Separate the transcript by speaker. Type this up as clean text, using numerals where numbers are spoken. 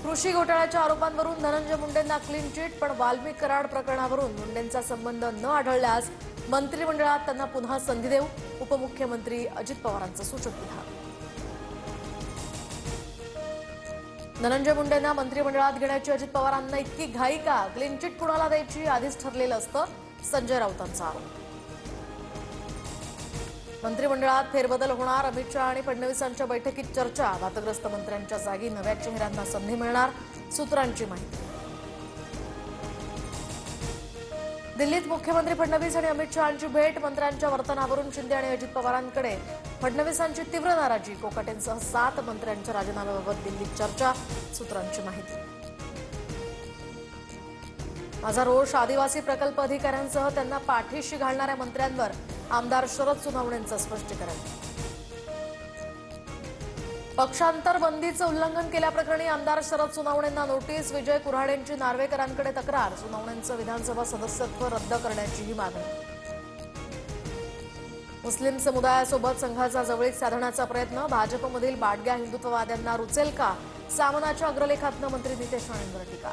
Speaker 1: कृषी घोटाळ्याच्या आरोपांवरून Dhananjay मुंडेंना clean chit, पण वाल्मिक कराड प्रकरणावरून मुंडेंचा संबंध न आढळल्यास मंत्रिमंडळात त्यांना पुन्हा संधी देऊ, उपमुख्यमंत्री अजित पवारांचं सूचक विधान. धनंजय मुंडेंना मंत्रिमंडळात घेण्याची अजित पवारांना इतकी घाई का? क्लीन चिट कुणाला द्यायची आधीच ठरलेलं असतं, संजय राऊतांचा आरोप. मंत्रिमंडळात फेरबदल होणार, अमित शहा आणि फडणवीसांच्या बैठकीत चर्चा, वादग्रस्त मंत्र्यांच्या जागी नव्या चेहऱ्यांना संधी मिळणार, सूत्रांची माहिती. दिल्लीत मुख्यमंत्री फडणवीस आणि अमित शहांची भेट, मंत्र्यांच्या वर्तनावरून शिंदे आणि अजित पवारांकडे फडणवीसांची तीव्र नाराजी, कोकाटेंसह 7 मंत्र्यांच्या राजीनाम्याबाबत दिल्लीत चर्चा, सूत्रांची माहिती. माझा रोष, आदिवासी प्रकल्प अधिकाऱ्यांसह त्यांना पाठीशी घालणाऱ्या मंत्र्यांवर आमदार शरद सोनवणेंचं स्पष्टीकरण. पक्षांतर बंदीचं उल्लंघन केल्याप्रकरणी आमदार शरद सोनवणेंना नोटीस, विजय कुऱ्हाडेंची नार्वेकरांकडे तक्रार, सोनवणेंचं विधानसभा सदस्यत्व रद्द करण्याचीही मागणी. मुस्लिम समुदायासोबत संघाचा जवळीक साधण्याचा प्रयत्न, भाजपमधील बाडग्या हिंदुत्ववाद्यांना रुचेल का? सामनाच्या अग्रलेखातनं मंत्री नितेश राणेंवर टीका.